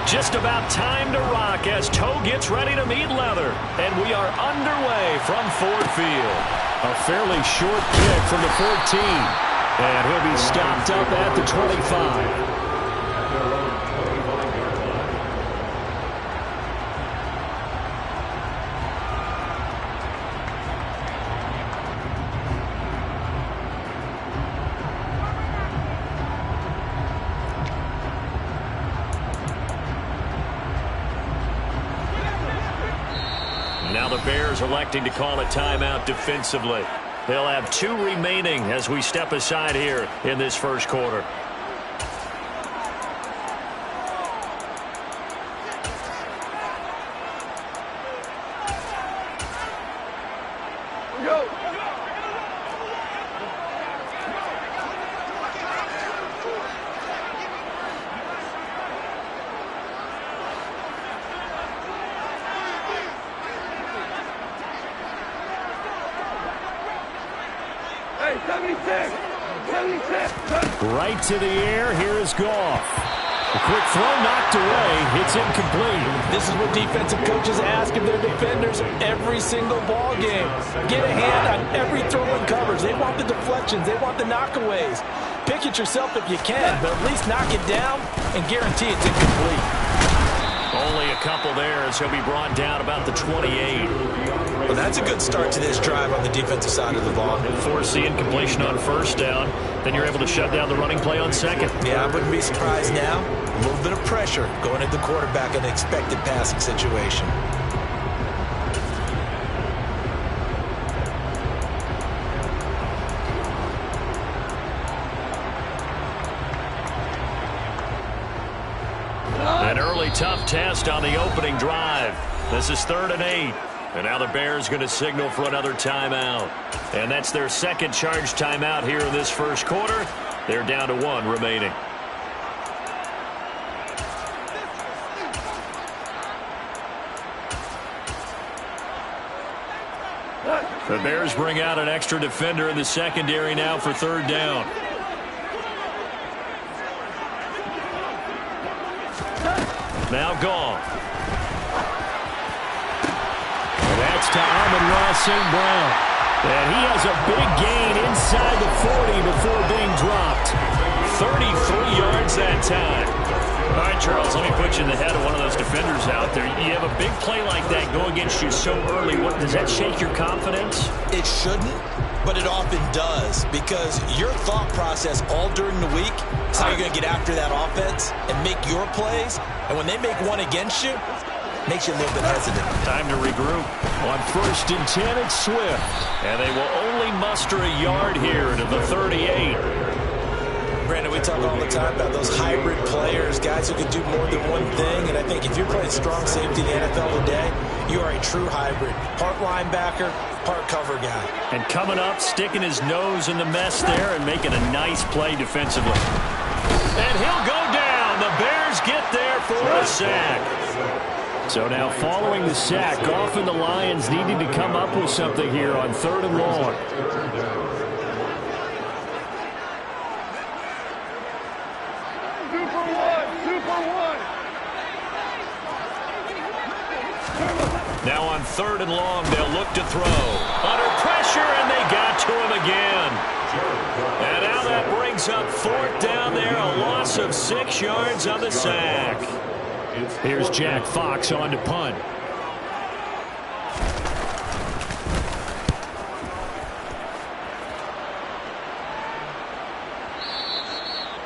Just about time to rock as toe gets ready to meet leather. And we are underway from Ford Field. A fairly short kick from the 14. And he'll be stopped up at the 25. Now the Bears electing to call a timeout defensively. They'll have 2 remaining as we step aside here in this first quarter. Go. Hey, 76! 76! Right to the air. Here is Goff. A quick throw knocked away. It's incomplete. This is what defensive coaches ask of their defenders every single ball game. Get a hand on every throw and coverage. They want the deflections. They want the knockaways. Pick it yourself if you can, but at least knock it down and guarantee it's incomplete. Only a couple there as he'll be brought down about the 28. Well, that's a good start to this drive on the defensive side of the ball. Force the incompletion on first down. Then you're able to shut down the running play on second. Yeah, I wouldn't be surprised now. A little bit of pressure going at the quarterback in an expected passing situation. An early tough test on the opening drive. This is 3rd and 8. And now the Bears going to signal for another timeout. And that's their second charge timeout here in this first quarter. They're down to 1 remaining. The Bears bring out an extra defender in the secondary now for 3rd down. Now Goff. And that's to Amon-Ra St. Brown. And he has a big gain inside the 40 before being dropped. 33 yards that time. All right, Charles, let me put you in the head of one of those defenders out there. You have a big play like that go against you so early. Does that shake your confidence? It shouldn't, but it often does, because your thought process all during the week is how you're going to get after that offense and make your plays. And when they make one against you, it makes you a little bit hesitant. Time to regroup. On 1st and 10, it's Swift. And they will only muster a yard here to the 38. Brandon, we talk all the time about those hybrid players, guys who can do more than one thing. And I think if you're playing strong safety in the NFL today, you are a true hybrid. Part linebacker, part cover guy. And coming up, sticking his nose in the mess there and making a nice play defensively. And he'll go down. The Bears get there for a sack. So now following the sack, Goff and the Lions needing to come up with something here on 3rd and long. Now on 3rd and long, they'll look to throw. Under pressure, and they got to him again. And now that brings up 4th down there, a loss of 6 yards on the sack. Here's Jack Fox on to punt.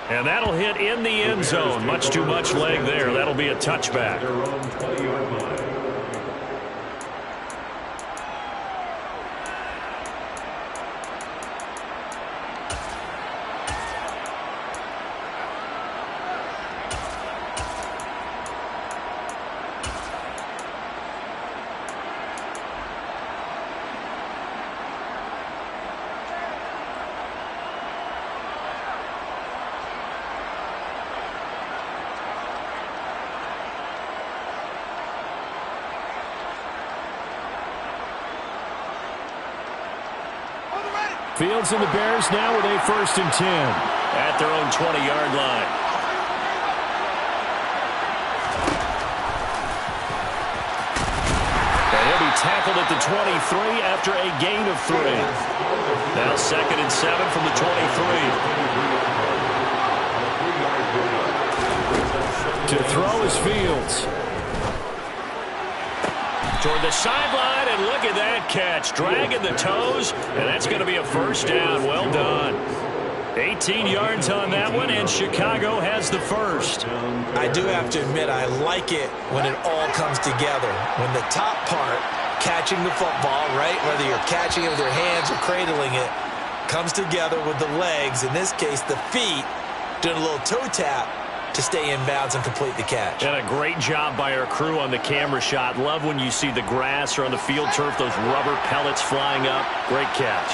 And that'll hit in the end zone. Much too much leg there. That'll be a touchback. Fields and the Bears now with a 1st and 10 at their own 20-yard line. tackled at the 23 after a gain of 3. Now 2nd and 7 from the 23. To throw is Fields. Toward the sideline, and look at that catch. Dragging the toes, and that's going to be a first down. Well done. 18 yards on that one, and Chicago has the first. I do have to admit, I like it when it all comes together. When the top part, catching the football, right, whether you're catching it with your hands or cradling it, comes together with the legs, in this case the feet, doing a little toe tap to stay in bounds and complete the catch. And a great job by our crew on the camera shot. Love when you see the grass or on the field turf, those rubber pellets flying up. Great catch.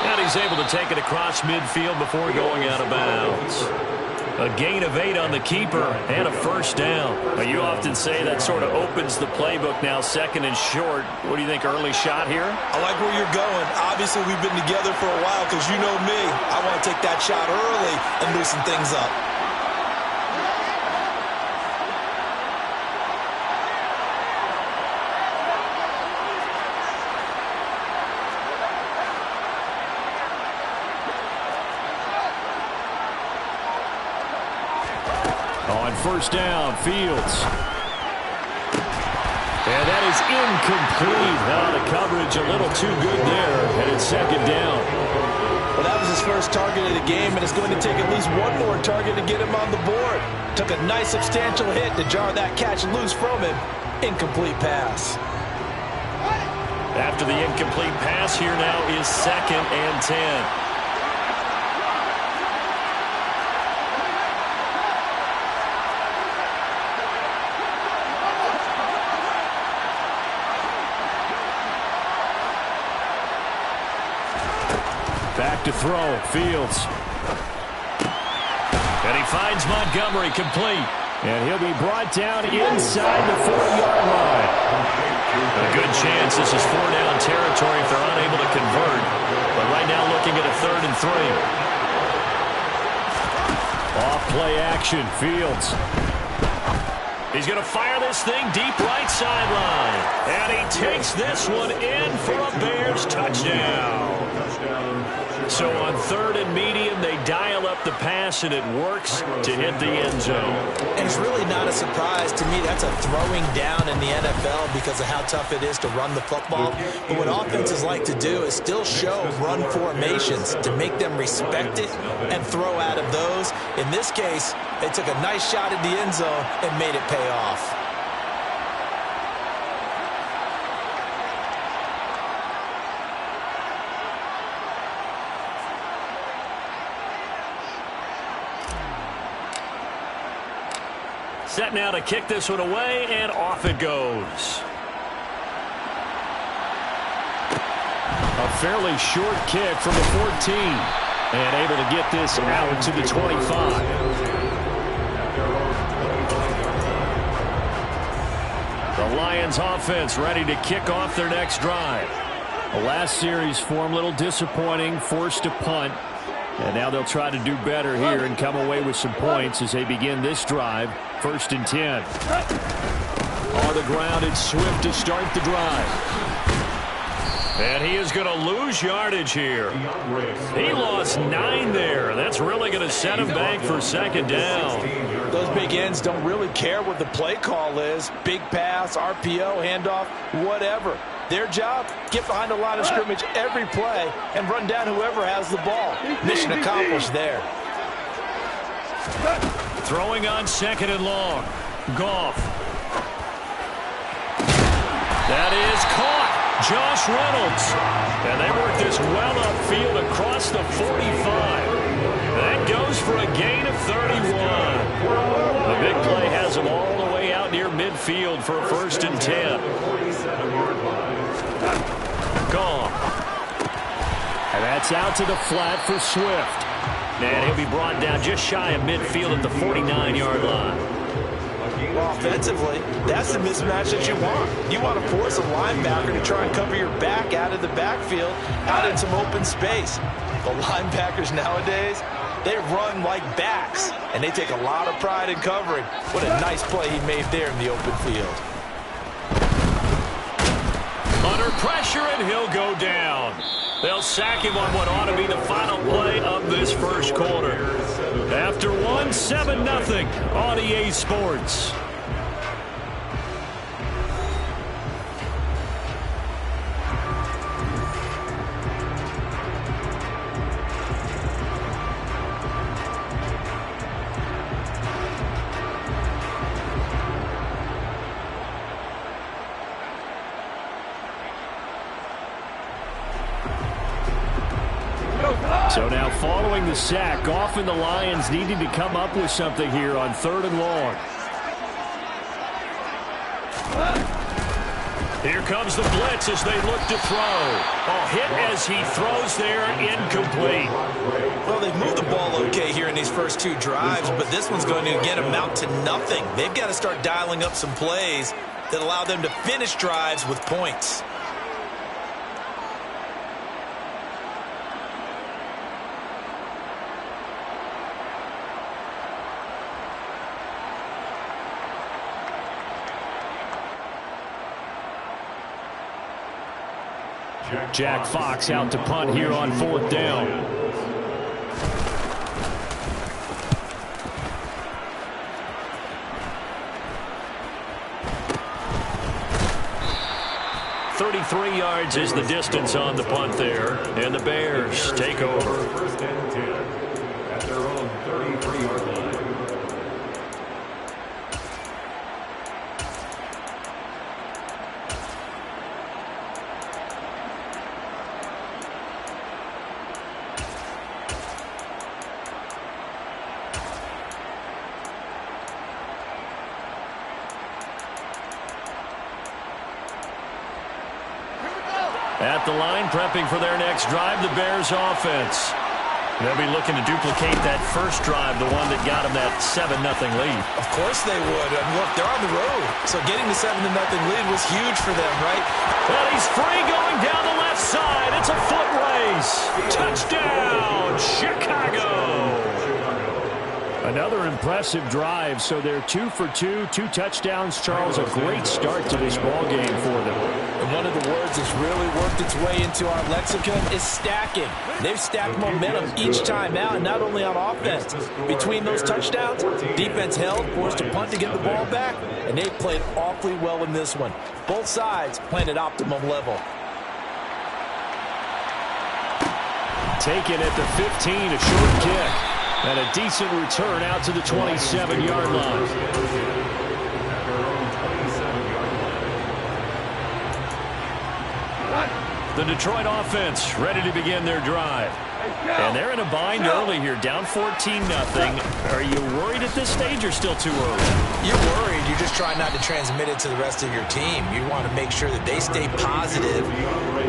And he's able to take it across midfield before going out of bounds. A gain of 8 on the keeper and a first down. You often say that sort of opens the playbook now, 2nd and short. What do you think, early shot here? I like where you're going. Obviously, we've been together for a while because you know me. I want to take that shot early and loosen things up. On first down, Fields. And that is incomplete. The coverage a little too good there, and it's 2nd down. Well, that was his first target of the game, and it's going to take at least one more target to get him on the board. Took a nice substantial hit to jar that catch loose from him. Incomplete pass. After the incomplete pass, here now is 2nd and 10. Back to throw, Fields. And he finds Montgomery complete. And he'll be brought down inside the 40-yard line. A good chance this is 4-down territory if they're unable to convert. But right now looking at a 3rd and 3. Off play action, Fields. He's going to fire this thing deep right sideline. And he takes this one in for a Bears touchdown. So on 3rd and medium, they dial up the pass, and it works to hit the end zone. And it's really not a surprise to me. That's a throwing down in the NFL because of how tough it is to run the football. But what offenses like to do is still show run formations to make them respect it and throw out of those. In this case, they took a nice shot at the end zone and made it pay off. Set now to kick this one away, and off it goes. A fairly short kick from the 14. And able to get this out to the 25. The Lions offense ready to kick off their next drive. The last series form a little disappointing, forced to punt. And now they'll try to do better here and come away with some points as they begin this drive. 1st and 10. On the ground, it's Swift to start the drive. And he is going to lose yardage here. He lost 9 there. That's really going to set him back for 2nd down. Those big ends don't really care what the play call is. Big pass, RPO, handoff, whatever. Their job, get behind the line of scrimmage every play and run down whoever has the ball. Mission accomplished there. Throwing on 2nd and long. Goff. That is caught. Josh Reynolds. And they work this well upfield across the 45. That goes for a gain of 31. The big play has them all the way out near midfield for a 1st and 10. Gone. And that's out to the flat for Swift. And he'll be brought down just shy of midfield at the 49-yard line. Well, offensively, that's the mismatch that you want. You want to force a linebacker to try and cover your back out of the backfield, out in some open space. The linebackers nowadays, they run like backs, and they take a lot of pride in covering. What a nice play he made there in the open field. Under pressure, and he'll go down. They'll sack him on what ought to be the final play of this first quarter. After one, 7-0 on EA Sports. So now following the sack, often the Lions needing to come up with something here on 3rd and long. Here comes the blitz as they look to throw. A hit as he throws there, incomplete. Well, they've moved the ball okay here in these first 2 drives, but this one's going to again amount to nothing. They've got to start dialing up some plays that allow them to finish drives with points. Jack Fox out to punt here on 4th down. "33 yards is the distance on the punt there, and the Bears take over. First and 10 at their own 33-yard line. At the line, prepping for their next drive, the Bears offense. They'll be looking to duplicate that first drive, the one that got them that 7-0 lead. Of course they would. And look, they're on the road. So getting the 7-0 lead was huge for them, right? Well, he's free going down the left side. It's a foot race. Touchdown, Chicago. Another impressive drive, so they're 2 for 2, 2 touchdowns. Charles, a great start to this ball game for them. And one of the words that's really worked its way into our lexicon is stacking. They've stacked momentum each time out, and not only on offense. Between those touchdowns, defense held, forced to punt to get the ball back, and they played awfully well in this one. Both sides playing at optimum level. Taken at the 15, a short kick. And a decent return out to the 27-yard line. The Detroit offense ready to begin their drive. And they're in a bind early here, down 14-0. Are you worried at this stage or still too early? You're worried. You're just trying not to transmit it to the rest of your team. You want to make sure that they stay positive.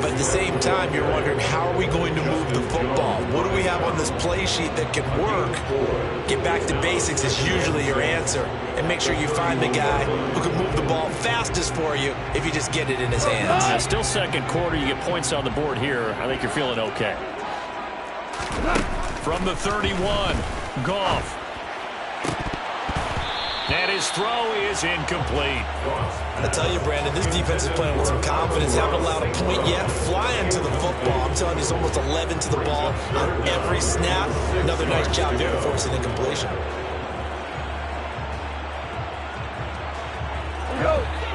But at the same time, you're wondering, how are we going to move the football? What do we have on this play sheet that can work? Get back to basics is usually your answer. And make sure you find the guy who can move the ball fastest for you if you just get it in his hands. Still second quarter. You get points on the board here. I think you're feeling okay. From the 31, Goff. And his throw is incomplete. I tell you, Brandon, this defense is playing with some confidence. They haven't allowed a point yet. Flying to the football. I'm telling you, it's almost 11 to the ball on every snap. Another nice job there to force an incompletion.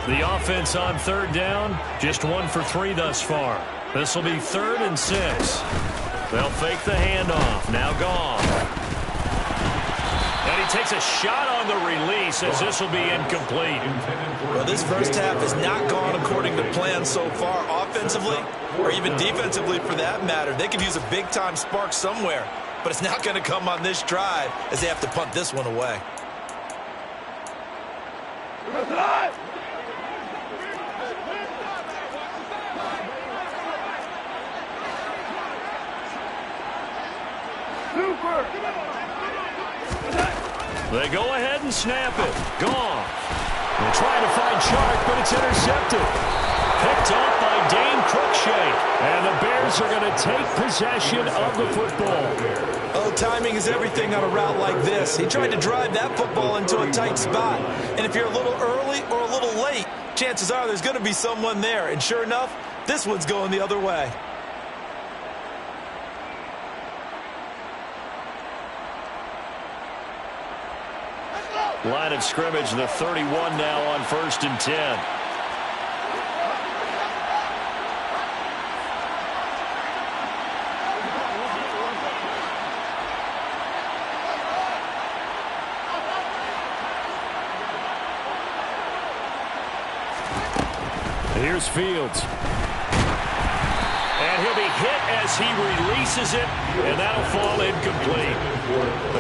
The offense on 3rd down, just 1 for 3 thus far. This will be 3rd and 6. They'll fake the handoff. Now Goff. And he takes a shot on the release as this will be incomplete. Well, this first half has not gone according to plan so far, offensively or even defensively for that matter. They could use a big-time spark somewhere, but it's not going to come on this drive as they have to punt this one away. They go ahead and snap it. Goff. They're trying to find Chark, but it's intercepted. Picked off by a Dane Cruikshank. And the Bears are going to take possession of the football. Oh, timing is everything on a route like this. He tried to drive that football into a tight spot. And if you're a little early or a little late, chances are there's going to be someone there. And sure enough, this one's going the other way. Line of scrimmage, the 31 now on 1st and 10. Here's Fields. And he'll be hit as he releases it, and that'll fall incomplete.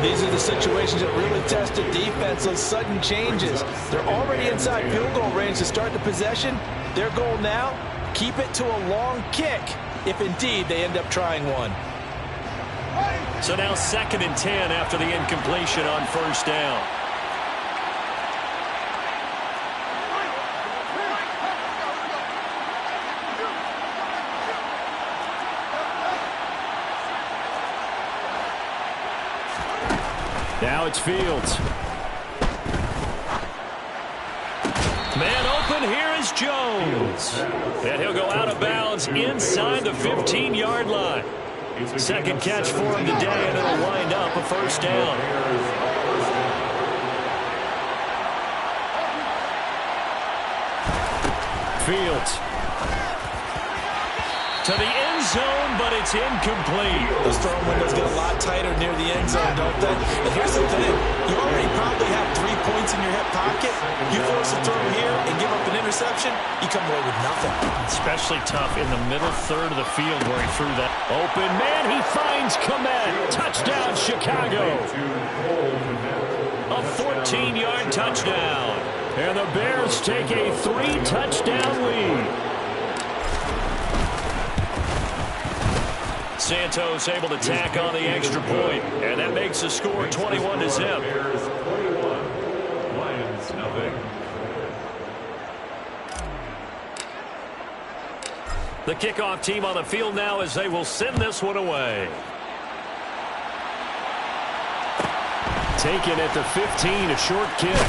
These are the situations that really test a defense, those sudden changes. They're already inside field goal range to start the possession. Their goal now, keep it to a long kick, if indeed they end up trying one. So now 2nd and 10 after the incompletion on 1st down. Now it's Fields. Man open, here is Jones. And he'll go out of bounds inside the 15-yard line. 2nd catch for him today, and it'll wind up a 1st down. Fields. To the end zone, but it's incomplete. Those throwing windows get a lot tighter near the end zone, don't they? And here's the thing. You already probably have 3 points in your hip pocket. You force a throw here and give up an interception, you come away with nothing. Especially tough in the middle third of the field where he threw that. Open man, he finds Komet. Touchdown, Chicago. A 14-yard touchdown. And the Bears take a 3-touchdown lead. Santos able to tack on the extra point, and that makes the score 21-0. Bears 21, Lions nothing. The kickoff team on the field now as they will send this one away. Taken at the 15, a short kick.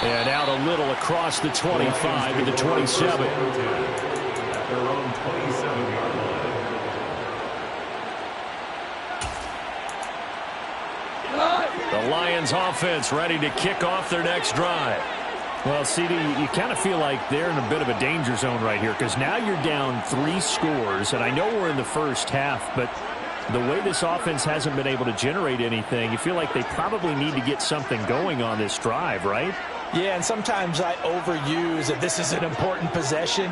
And out a little across the 25 to the 27. At their own 27-yard line. The Lions offense ready to kick off their next drive. Well, CD, you kind of feel like they're in a bit of a danger zone right here because now you're down 3 scores, and I know we're in the first half, but the way this offense hasn't been able to generate anything, you feel like they probably need to get something going on this drive, right? Yeah, and sometimes I overuse that this is an important possession.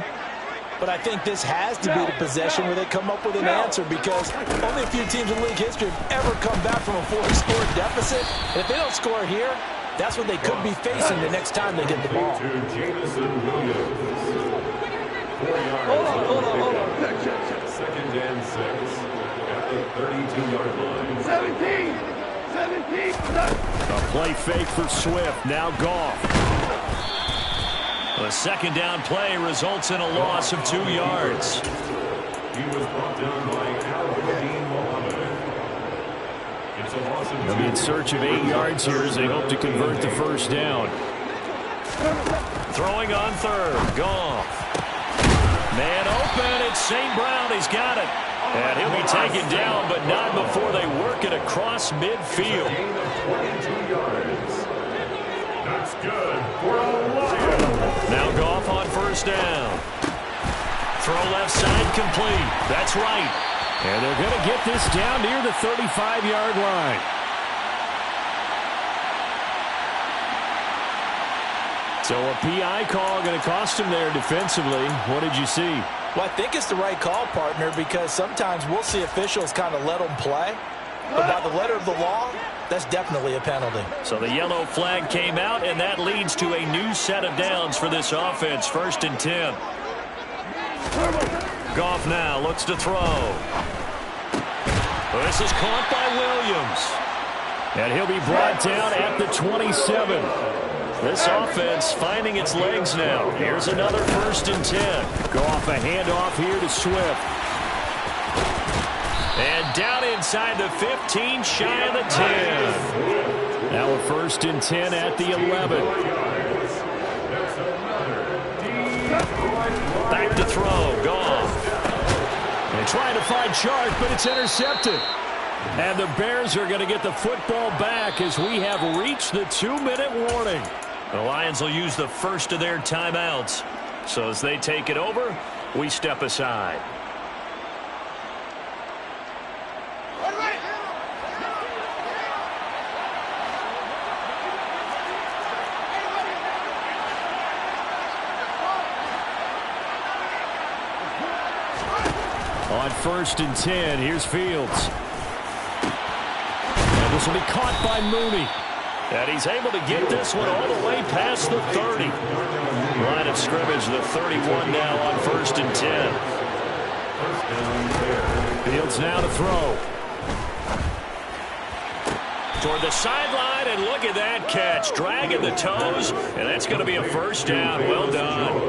But I think this has to be the possession where they come up with an answer because only a few teams in league history have ever come back from a 4-score deficit. And if they don't score here, that's what they could be facing the next time they get the ball. Hold on. 2nd and 6 at the 32-yard line. 17. A play fake for Swift. Now Goff. The 2nd down play results in a loss of 2 yards. He was brought down by Al-Qadim Mohammed. It's a loss of 2. They'll be in search of 8 yards here as they hope to convert the 1st down. Throwing on 3rd. Goff. Man open. It's St. Brown. He's got it. And he'll be taken down, but not before they work it across midfield. Gain of 22 yards. That's good for a Lion. Now Goff on 1st down. Throw left side complete. That's right. And they're going to get this down near the 35-yard line. So a PI call going to cost him there defensively. What did you see? Well, I think it's the right call, partner, because sometimes we'll see officials kind of let them play. But by the letter of the law, that's definitely a penalty. So the yellow flag came out, and that leads to a new set of downs for this offense. 1st and 10. Goff now looks to throw. This is caught by Williams. And he'll be brought down at the 27. This offense finding its legs now. Here's another 1st and 10. Go off a handoff here to Swift. And down inside the 15, shy of the 10. Now a 1st and 10 at the 11. Back to throw. Goff. And trying to find Chark, but it's intercepted. And the Bears are going to get the football back as we have reached the 2-minute warning. The Lions will use the first of their timeouts. So as they take it over, we step aside. On 1st and 10, here's Fields. And this will be caught by Mooney. And he's able to get this one all the way past the 30. Line of scrimmage, the 31 now on 1st and 10. Fields now to throw. Toward the sideline, and look at that catch. Dragging the toes, and that's going to be a 1st down. Well done.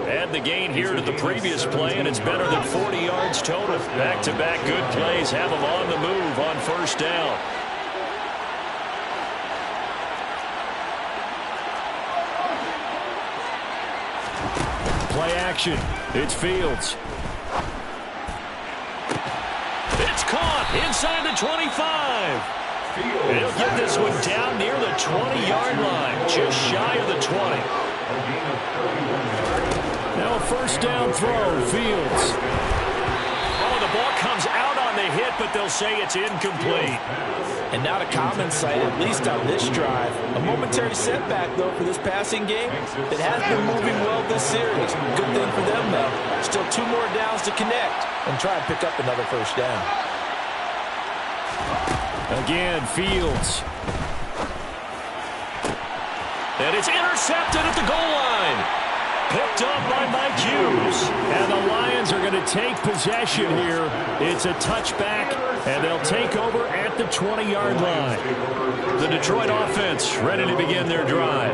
Add the gain here to the previous play, and it's better than 40 yards total. Back-to-back good plays have them on the move on 1st down. Play action. It's Fields. It's caught inside the 25. He'll get this one down near the 20-yard line, just shy of the 20. Now a 1st down throw, Fields. Oh, the ball comes out on the hit, but they'll say it's incomplete. And not a common sight, at least on this drive. A momentary setback, though, for this passing game. It has been moving well this series. Good thing for them, though. Still 2 more downs to connect and try and pick up another 1st down. Again, Fields. And it's intercepted at the goal line. Picked up by Mike Hughes. And the Lions are going to take possession here. It's a touchback, and they'll take over at the 20-yard line. The Detroit offense ready to begin their drive.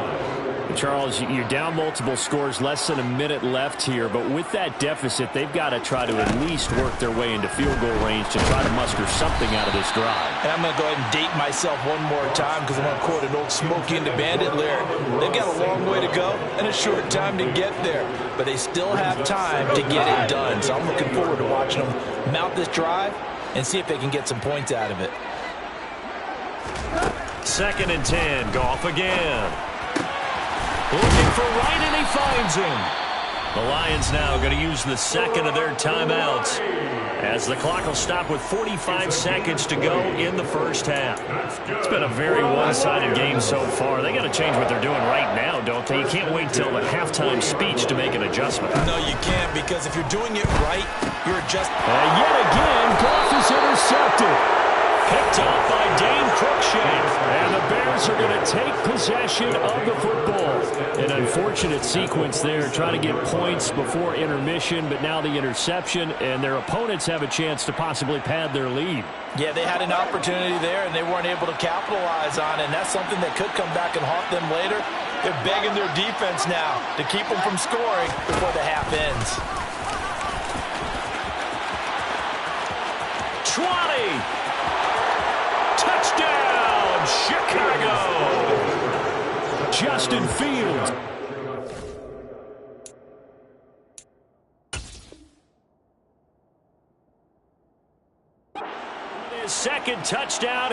Charles, you're down multiple scores, less than a minute left here, but with that deficit, they've got to try to at least work their way into field goal range to try to muster something out of this drive. And I'm going to go ahead and date myself one more time because I'm going to quote an old Smokey and the Bandit lyric. They've got a long way to go and a short time to get there, but they still have time to get it done. So I'm looking forward to watching them mount this drive and see if they can get some points out of it. 2nd and 10, Goff again. Looking for Wright, and he finds him. The Lions now going to use the 2nd of their timeouts as the clock will stop with 45 seconds to go in the 1st half. It's been a very one-sided game so far. They got to change what they're doing right now, don't they? You can't wait till the halftime speech to make an adjustment. No, you can't, because if you're doing it right, you're adjusting. And yet again, Goff is intercepted. Picked up by Dane Cruikshank. And the Bears are going to take possession of the football. An unfortunate sequence there, trying to get points before intermission, but now the interception, and their opponents have a chance to possibly pad their lead. Yeah, they had an opportunity there, and they weren't able to capitalize on it, and that's something that could come back and haunt them later. They're begging their defense now to keep them from scoring before the half ends. 20! Touchdown, Chicago! Justin Fields. His 2nd touchdown here.